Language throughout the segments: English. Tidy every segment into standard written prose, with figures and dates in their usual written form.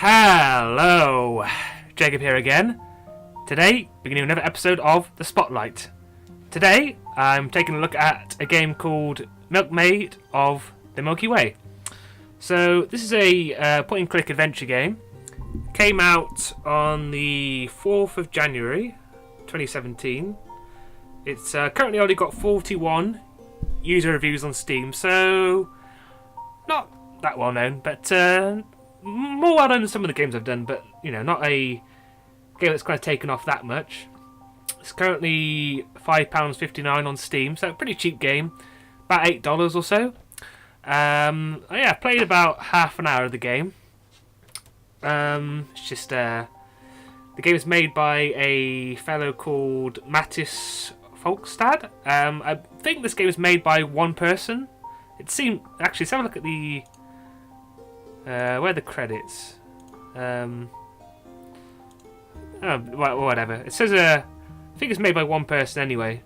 Hello, Jacob here again. Today, beginning another episode of The Spotlight. Today, I'm taking a look at a game called Milkmaid of the Milky Way. So, this is a point-and-click adventure game. Came out on the 4th of January, 2017. It's currently only got 41 user reviews on Steam, so not that well known, but more well known than some of the games I've done, but you know, not a game that's kind of taken off that much. It's currently £5.59 on Steam, so a pretty cheap game, about $8 or so. I played about half an hour of the game. It's just the game is made by a fellow called Mattis, Folkestad. I think this game is made by one person. It seemed actually. Let's have a look at the where are the credits. Whatever. It says I think it's made by one person anyway.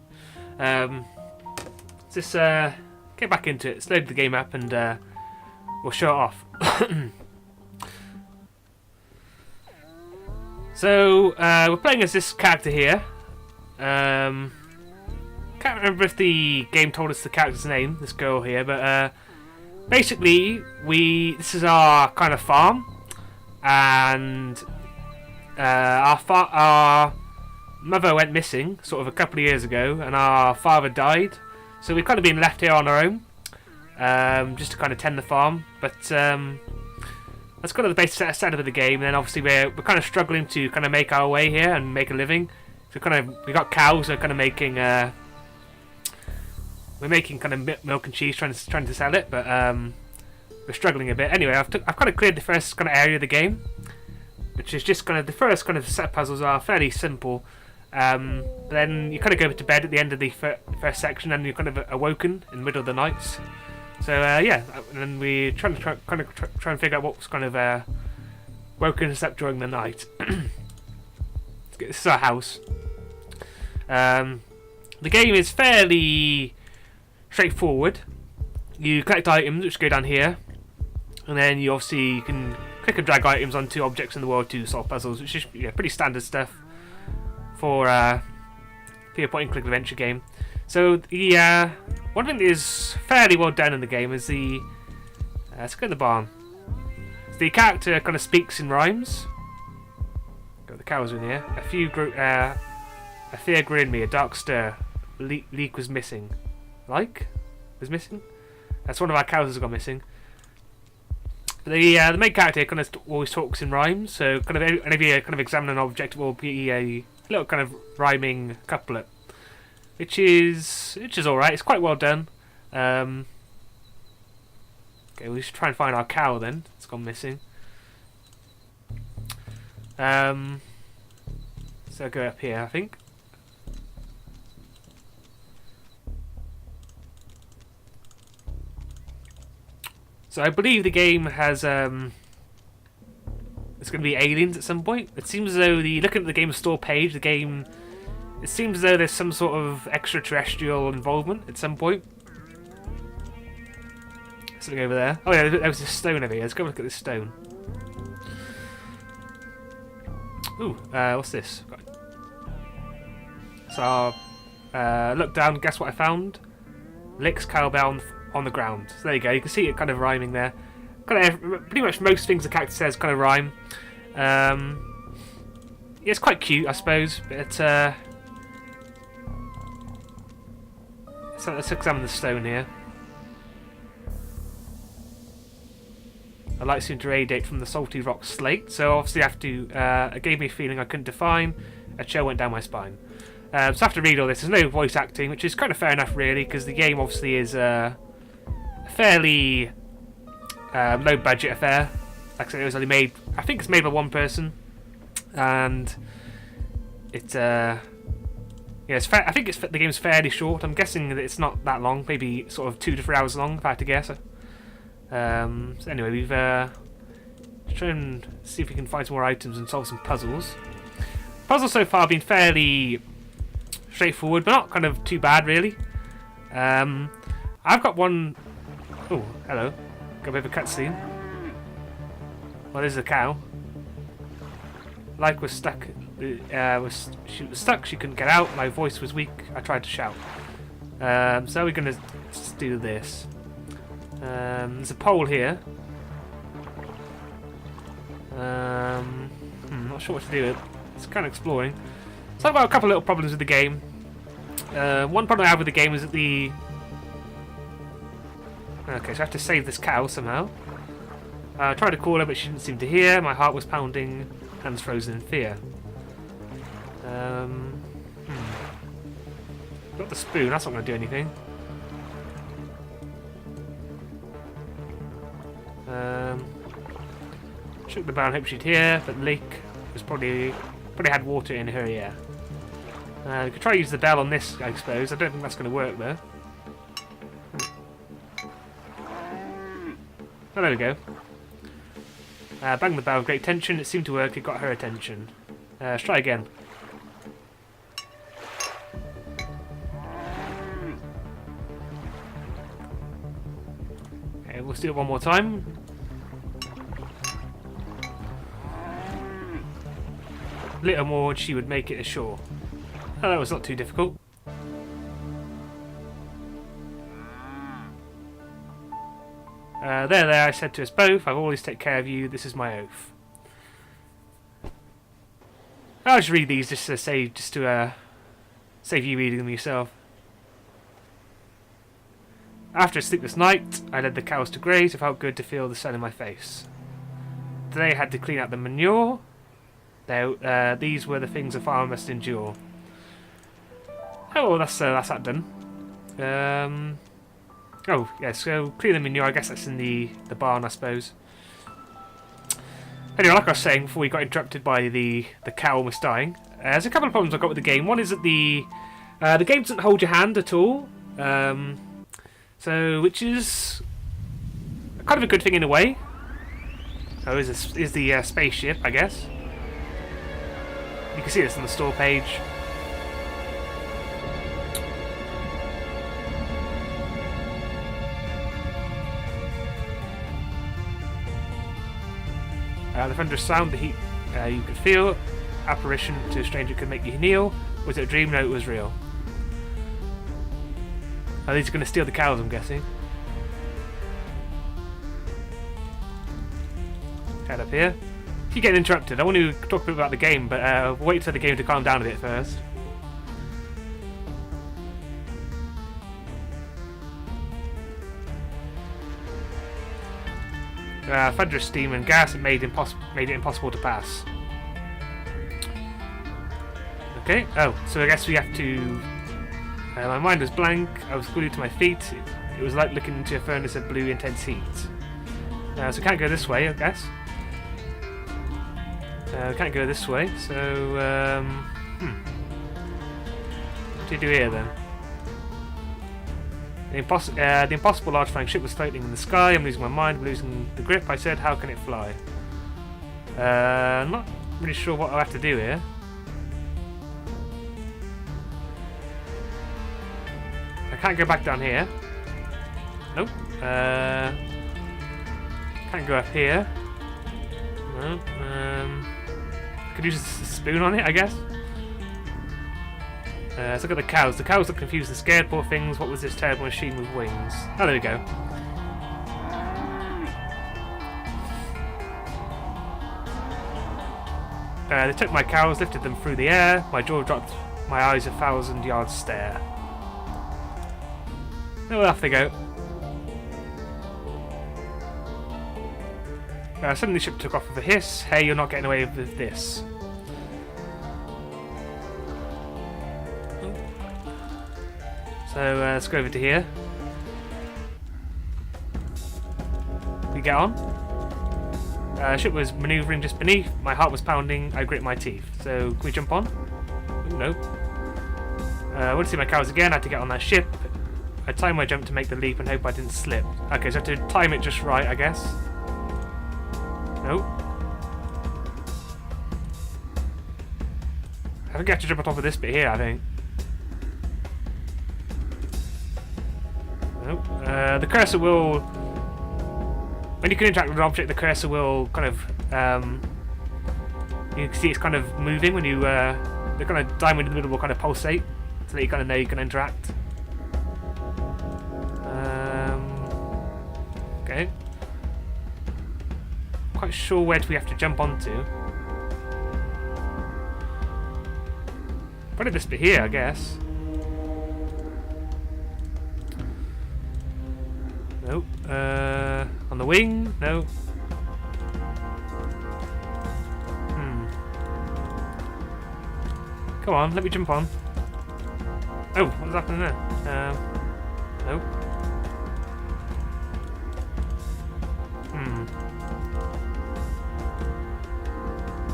Just get back into it. Let's load the game up and we'll show it off. So we're playing as this character here. Can't remember if the game told us the character's name, this girl here, but basically this is our kind of farm, and our mother went missing sort of a couple of years ago, and our father died, so we've kind of been left here on our own, just to kind of tend the farm. But that's kind of the basic setup of the game. And then obviously we're kind of struggling to kind of make our way here and make a living. So we got cows. We're kind of making kind of milk and cheese, trying to sell it, but we're struggling a bit. Anyway, I've kind of cleared the first kind of area of the game, which is just kind of the first kind of set puzzles are fairly simple. But then you kind of go to bed at the end of the first section, and you're kind of awoken in the middle of the night. So and then we try and figure out what's kind of woken us up during the night. This is our house. The game is fairly straightforward. You collect items which go down here, and then you can click and drag items onto objects in the world to solve puzzles, which is pretty standard stuff for a point-and-click adventure game. So the one thing that is fairly well done in the game is let's go in the barn. So the character kind of speaks in rhymes. Got the cows in here. A fear grew in me, a dark stir. Leek was missing. Was missing? That's one of our cows has gone missing. The main character kind of always talks in rhymes, so kind of whenever you kind of examine an object, it will be a little kind of rhyming couplet, which is all right. It's quite well done. Okay, we should try and find our cow then. It's gone missing. So I'll go up here, I think. So I believe the game has it's going to be aliens at some point. It seems as though looking at the game store page, it seems as though there's some sort of extraterrestrial involvement at some point. Something over there. Oh yeah, there was a stone over here. Let's go look at this stone. Ooh, what's this? So look down. Guess what I found? Licks cowbell on the ground. So there you go. You can see it kind of rhyming there. Pretty much most things the character says kind of rhyme. Yeah, it's quite cute, I suppose. But so let's examine the stone here. A light seemed to radiate from the salty rock slate. So obviously, it gave me a feeling I couldn't define. A chill went down my spine. So I have to read all this. There's no voice acting, which is kind of fair enough, really, because the game obviously is a fairly low budget affair. Like I said, it was only made. I think it's made by one person, and it's I think the game's fairly short. I'm guessing that it's not that long, maybe sort of 2 to 3 hours long, if I had to guess. So anyway, we've try and see if we can find some more items and solve some puzzles. Puzzles so far have been fairly straightforward, but not kind of too bad, really. I've got one. Oh, hello. Got a bit of a cutscene. Well, there's a cow. Like was stuck. She was stuck. She couldn't get out. My voice was weak. I tried to shout. So we're gonna do this. There's a pole here. Not sure what to do with it. It's kind of exploring. So I've got a couple little problems with the game. One problem I have with the game is that the... Okay, so I have to save this cow somehow. I tried to call her, but she didn't seem to hear. My heart was pounding, hands frozen in fear. Got the spoon, that's not going to do anything. Shook the bell and hoped she'd hear, but the leak was probably had water in her ear. We could try to use the bell on this, I suppose. I don't think that's going to work though. Oh, there we go. Bang the bell with great tension. It seemed to work. It got her attention. Let's try again. Okay, we'll do it one more time. A little more and she would make it ashore. Oh, that was not too difficult. There, I said to us both, I've always take care of you, this is my oath. I'll just read these just to save you reading them yourself. After a sleepless night, I led the cows to graze. It felt good to feel the sun in my face. Today I had to clean out the manure. These were the things a farmer must endure. Oh, well, that's that done. Oh, yeah, so clean the manure, I guess that's in the barn, I suppose. Anyway, like I was saying before we got interrupted by the cow almost dying, there's a couple of problems I've got with the game. One is that the game doesn't hold your hand at all, which is kind of a good thing in a way. Oh, is the spaceship, I guess. You can see this on the store page. The thunderous sound, the heat you could feel. Apparition to a stranger could make you kneel. Was it a dream? No, it was real. Oh, these are going to steal the cows, I'm guessing. Head up here. Keep getting interrupted. I want to talk a bit about the game, but wait for the game to calm down a bit first. Thunderous steam and gas made it impossible to pass. Okay, oh, so I guess we have to... my mind was blank, I was glued to my feet. It was like looking into a furnace of blue intense heat. So we can't go this way, I guess. We can't go this way, so... What do you do here then? The impossible large flying ship was floating in the sky. I'm losing my mind, I'm losing the grip. I said, how can it fly? I'm not really sure what I have to do here. I can't go back down here. Nope. Can't go up here. No. Could use a spoon on it, I guess. Let's look at the cows. The cows look confused and scared, poor things. What was this terrible machine with wings? Oh, there we go. They took my cows, lifted them through the air. My jaw dropped, my eyes 1,000 yards stare. Oh, well, off they go. Suddenly the ship took off with a hiss. Hey, you're not getting away with this. So let's go over to here. We get on. The ship was manoeuvring just beneath. My heart was pounding. I grit my teeth. So can we jump on? Ooh, no. I want to see my cows again. I had to get on that ship. I timed my jump to make the leap and hope I didn't slip. Okay, so I have to time it just right, I guess. Nope. I think I have to jump on top of this bit here, I think. Nope. The cursor will... When you can interact with an object, the cursor will kind of You can see it's kind of moving when you the kind of diamond in the middle will kind of pulsate, so that you kind of know you can interact. Okay. Quite sure where do we have to jump onto. Probably this bit here, I guess. Nope. On the wing? No. Come on, let me jump on. Oh, what's happening there? Nope.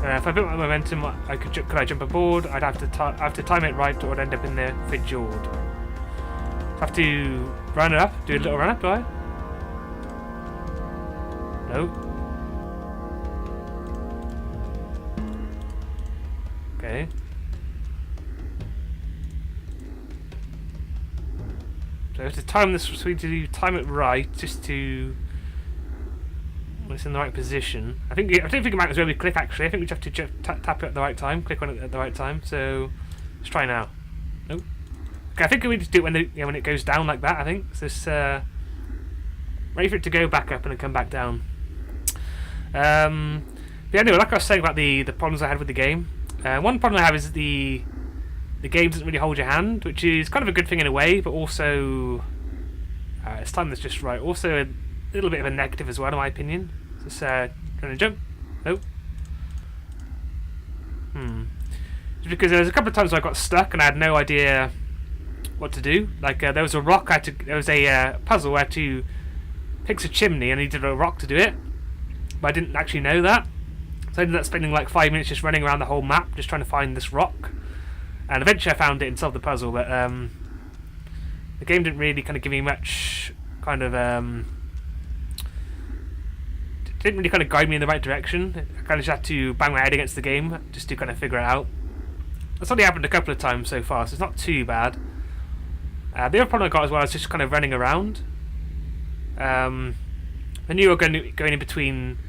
If I built my momentum, could I jump aboard? I'd have to time it right, or I'd end up in the fjord. Have to run up, do a little run up, do I? No. Okay. So I have to time this, so we do time it right, just to when it's in the right position. I don't think it matters where we click actually. I think we just have to tap it at the right time, click on it at the right time. So let's try now. Nope. Okay, I think we just do it when it goes down like that. I think so. Just wait for it to go back up and then come back down. But anyway, like I was saying about the problems I had with the game. One problem I have is the game doesn't really hold your hand, which is kind of a good thing in a way, but also it's time that's just right. Also a little bit of a negative as well, in my opinion. Just trying to jump. Nope. Just because there was a couple of times where I got stuck and I had no idea what to do. Like there was a rock. There was a puzzle where I had to fix a chimney, and I needed a rock to do it, but I didn't actually know that. So I ended up spending like 5 minutes just running around the whole map, just trying to find this rock. And eventually I found it and solved the puzzle, but the game didn't really kind of give me much kind of didn't really kind of guide me in the right direction. I kind of just had to bang my head against the game just to kind of figure it out. That's only happened a couple of times so far, so it's not too bad. The other problem I got as well is just kind of running around. I knew you were going in between.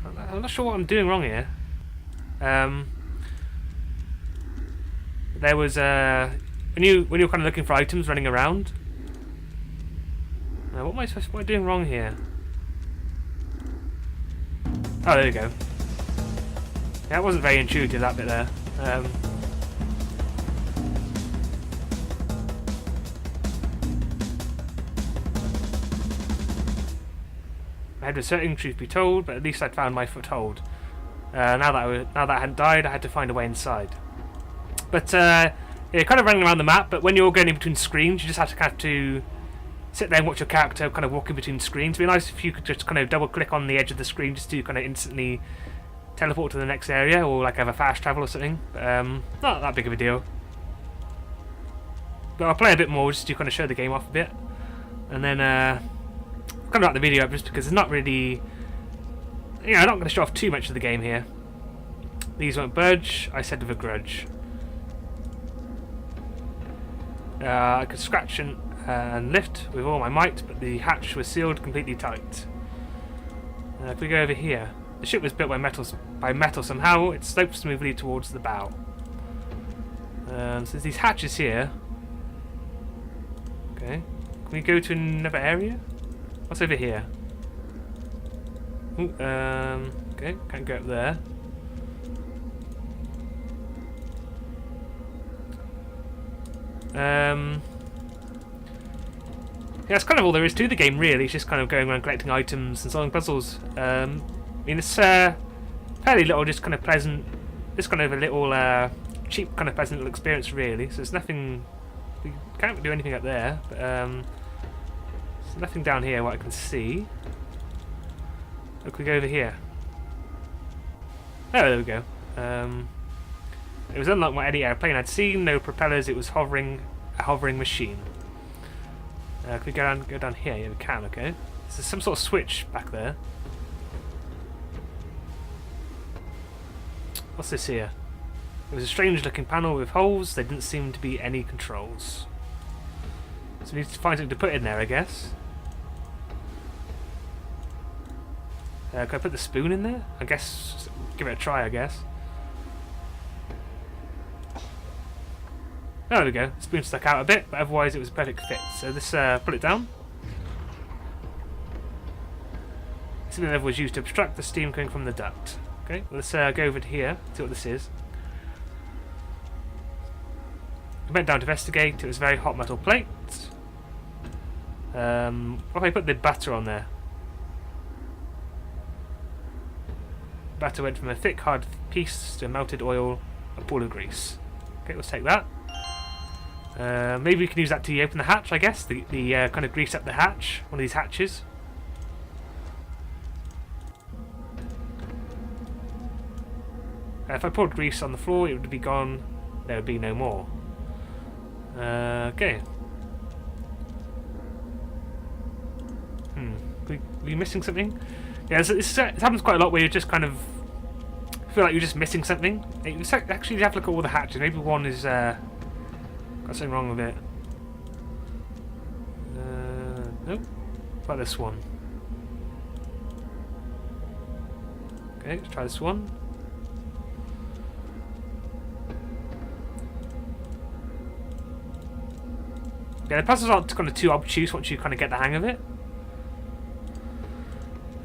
I'm not sure what I'm doing wrong here. There was when you were kind of looking for items, running around. What am I doing wrong here? Oh, there we go. Yeah, it wasn't very intuitive, that bit there. I had a certain truth be told, but at least I'd found my foothold. Now that I hadn't died, I had to find a way inside. But yeah, kind of running around the map. But when you're going in between screens, you just have to sit there and watch your character kind of walk in between screens. It'd be nice if you could just kind of double click on the edge of the screen just to kind of instantly teleport to the next area, or like have a fast travel or something. But, not that big of a deal. But I'll play a bit more just to kind of show the game off a bit, and then kind of wrap the video up just because it's not really. I'm not going to show off too much of the game here. These won't budge. I said with a grudge. I could scratch and lift with all my might, but the hatch was sealed completely tight. If we go over here, the ship was built by metal somehow. It slopes smoothly towards the bow. So there's these hatches here. Okay, can we go to another area? What's over here? Ooh, okay, can't go up there. Yeah, that's kind of all there is to the game, really. It's just kind of going around collecting items and solving puzzles. I mean, it's fairly little, just kind of pleasant, just kind of a little cheap, kind of pleasant little experience, really. So there's nothing. We can't do anything up there, but there's nothing down here what I can see. Look, we go over here. Oh, there we go. It was unlike any airplane I'd seen. No propellers. It was a hovering machine. Can we go down here? Yeah, we can. Okay. So there's some sort of switch back there. What's this here? It was a strange-looking panel with holes. There didn't seem to be any controls. So we need to find something to put in there, I guess. Can I put the spoon in there? I guess, give it a try, I guess. Oh, there we go. The spoon stuck out a bit, but otherwise it was a perfect fit. So this, put it down. Something that was used to obstruct the steam coming from the duct. Okay, let's go over to here, see what this is. I went down to investigate. It was a very hot metal plate. What if I put the batter on there? Batter went from a thick, hard piece to melted oil, a pool of grease. Okay, let's take that. Maybe we can use that to open the hatch, I guess. The kind of grease up the hatch, one of these hatches. If I poured grease on the floor, it would be gone. There would be no more. Okay. Are we missing something? Yeah, it happens quite a lot where you just kind of feel like you're just missing something. You actually have to look at all the hatches. Maybe one is got something wrong with it. Nope. What about this one? Okay, let's try this one. Yeah, the puzzles aren't kind of too obtuse once you kind of get the hang of it.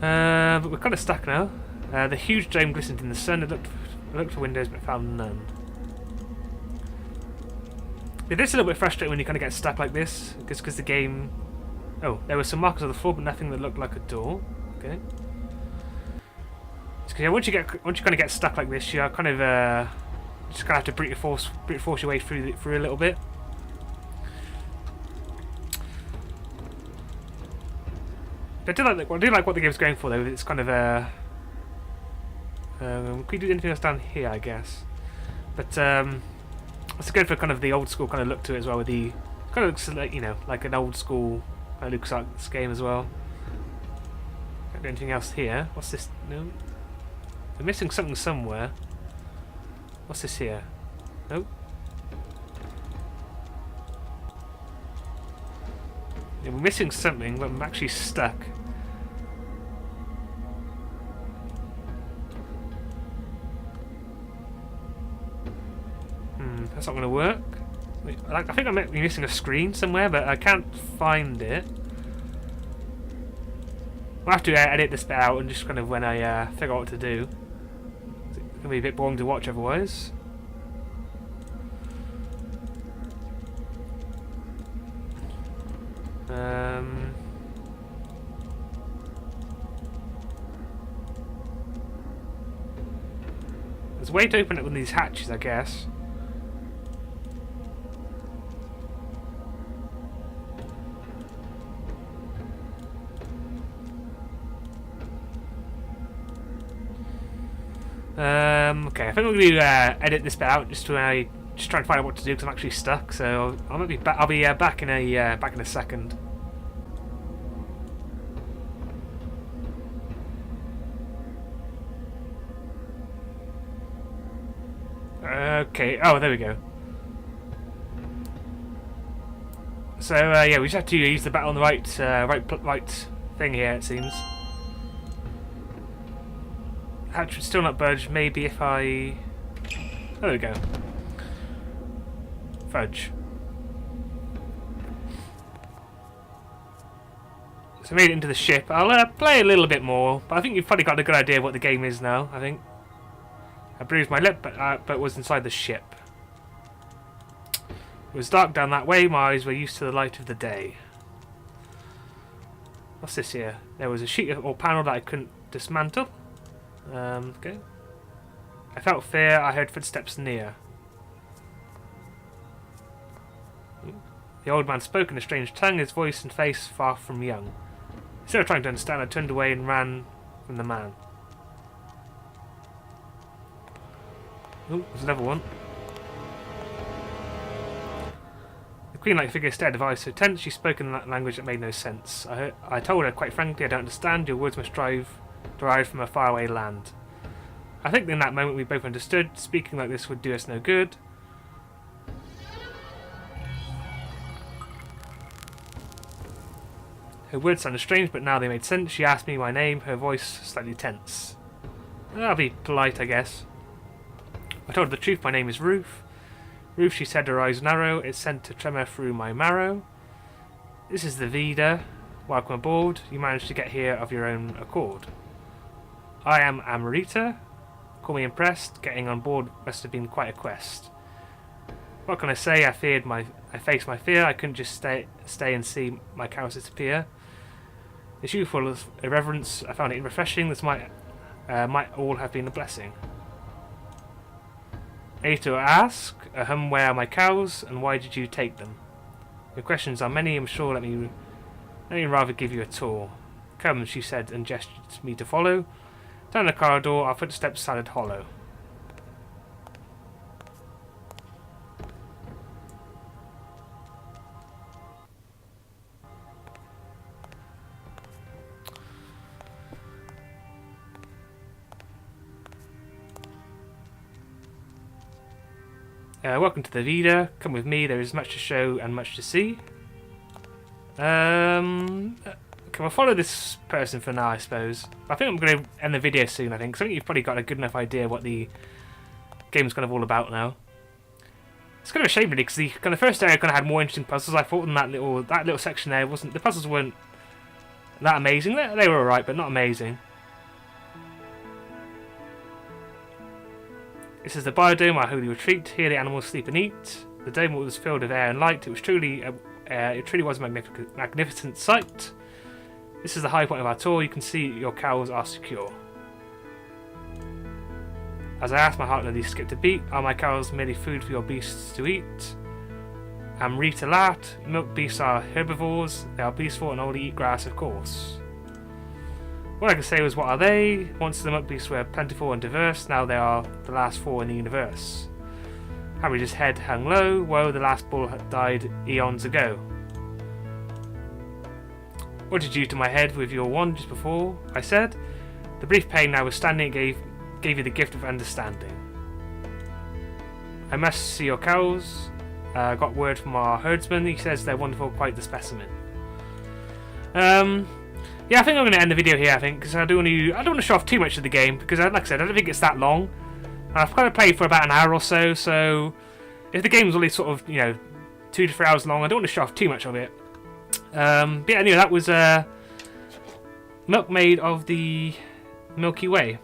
But we're kind of stuck now. The huge dome glistened in the sun. It looked for windows but found none. It is a little bit frustrating when you kind of get stuck like this, because the game... Oh, there were some markers on the floor, but nothing that looked like a door. Okay. Yeah, once you kind of get stuck like this, you're kind of just gonna have to brute force your way through a little bit. But I do like what the game's going for though. It's kind of could we do anything else down here, I guess. But it's good for kind of the old school kind of look to it as well. With the kind of looks like, you know, like an old school LucasArts game as well. Can't do anything else here. What's this? No, we're missing something somewhere. What's this here? Nope. Yeah, we're missing something, but I'm actually stuck. That's not going to work. I think I might be missing a screen somewhere, but I can't find it. I'll have to edit this bit out and just kind of when I figure out what to do. It's going to be a bit boring to watch otherwise. There's a way to open it with these hatches, I guess. Okay, I think we're going to edit this bit out just to try and find out what to do because I'm actually stuck. So I'll be back in a second. Okay. Oh, there we go. So yeah, we just have to use the battle on the right thing here. It seems. Hatch would still not budge. Maybe if I... Oh, there we go. Fudge. So I made it into the ship. I'll play a little bit more, but I think you've probably got a good idea of what the game is now, I think. I bruised my lip, but was inside the ship. It was dark down that way. My eyes were used to the light of the day. What's this here? There was a sheet or panel that I couldn't dismantle. Okay. I felt fear. I heard footsteps near. The old man spoke in a strange tongue, his voice and face far from young. Instead of trying to understand, I turned away and ran from the man. Oh, there's another one. The queen-like figure stared at the eyes so tense, she spoke in that language that made no sense. I told her, quite frankly, I don't understand. Your words must derive from a faraway land. I think in that moment we both understood. Speaking like this would do us no good. Her words sounded strange, but now they made sense. She asked me my name, her voice slightly tense. I'll be polite, I guess. I told her the truth, my name is Ruth. Ruth, she said, her eyes narrow. It sent a tremor through my marrow. This is the Vida. Welcome aboard. You managed to get here of your own accord. I am Amarita. Call me impressed. Getting on board must have been quite a quest. What can I say? I faced my fear. I couldn't just stay and see my cows disappear. It's you full of irreverence. I found it refreshing. This might all have been a blessing. Ato ask, where are my cows, and why did you take them? Your questions are many, I'm sure. Let me rather give you a tour. Come, she said, and gestured me to follow. Down the corridor, our footsteps sounded hollow. Welcome to the Vida. Come with me, there is much to show and much to see. Can we follow this person for now, I suppose? I think I'm going to end the video soon, I think. 'Cause I think you've probably got a good enough idea what the game's kind of all about now. It's kind of a shame, really, because the kind of first area kind of had more interesting puzzles, I thought, than that little section there. The puzzles weren't that amazing. They were alright, but not amazing. This is the biodome, our holy retreat. Here the animals sleep and eat. The dome was filled with air and light. It truly was a magnificent sight. This is the high point of our tour. You can see your cows are secure. As I asked, my heart nearly skipped a beat. Are my cows merely food for your beasts to eat? Rita laughed. Milk beasts are herbivores. They are peaceful and only eat grass, of course. All I could say was, what are they? Once the milk beasts were plentiful and diverse, now they are the last four in the universe. Harry's head hung low. Woe, the last bull had died eons ago. What did you do to my head with your wand just before? I said. The brief pain now was standing gave you the gift of understanding. I must see your cows. Got word from our herdsman. He says they're wonderful, quite the specimen. Yeah, I think I'm going to end the video here, I think, because I don't want to show off too much of the game, because, like I said, I don't think it's that long. I've kind of played for about an hour or so, so if the game's only sort of, 2 to 3 hours long, I don't want to show off too much of it. But yeah, anyway, that was Milkmaid of the Milky Way.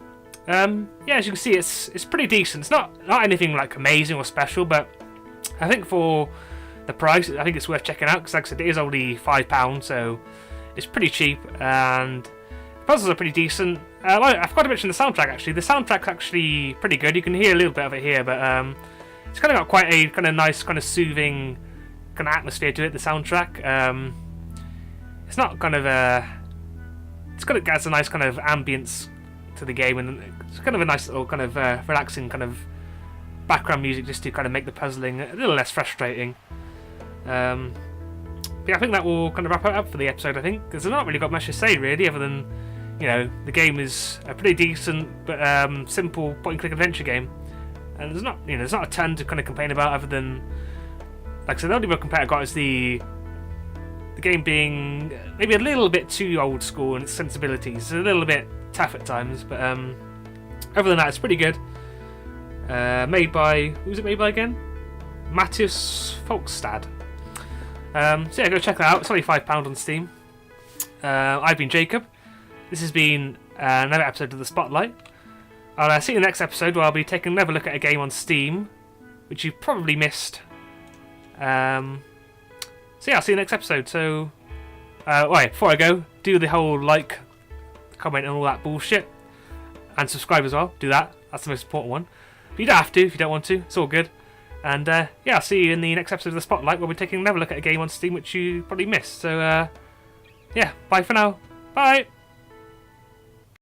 Yeah, as you can see, it's pretty decent. It's not anything like amazing or special, but I think for the price, I think it's worth checking out, because like I said, it is only £5, so it's pretty cheap, and the puzzles are pretty decent. I forgot to mention the soundtrack, actually. The soundtrack's actually pretty good. You can hear a little bit of it here, but it's kind of got quite a kind of nice, kind of soothing kind of atmosphere to it, the soundtrack. It's not kind of it's kind of adds a nice kind of ambience to the game, and it's kind of a nice little kind of relaxing kind of background music just to kind of make the puzzling a little less frustrating. But yeah, I think that will kind of wrap it up for the episode, I think, because I've not really got much to say, really, other than, the game is a pretty decent but simple point-and-click adventure game, and there's not a ton to kind of complain about, other than, like I said, the only real complaint I got is the game being maybe a little bit too old school in its sensibilities. It's a little bit tough at times, but other than that, it's pretty good. Made by, who was it made by again? Mattis, Folkestad. So yeah, go check that out. It's only £5 on Steam. I've been Jacob. This has been another episode of The Spotlight. I'll see you in the next episode, where I'll be taking another look at a game on Steam, which you probably missed. So yeah, I'll see you next episode. So, wait, before I go, do the whole like, comment and all that bullshit, and subscribe as well. Do that. That's the most important one. But you don't have to if you don't want to. It's all good. And yeah, I'll see you in the next episode of The Spotlight, where we're taking another look at a game on Steam which you probably missed. So yeah, bye for now. Bye!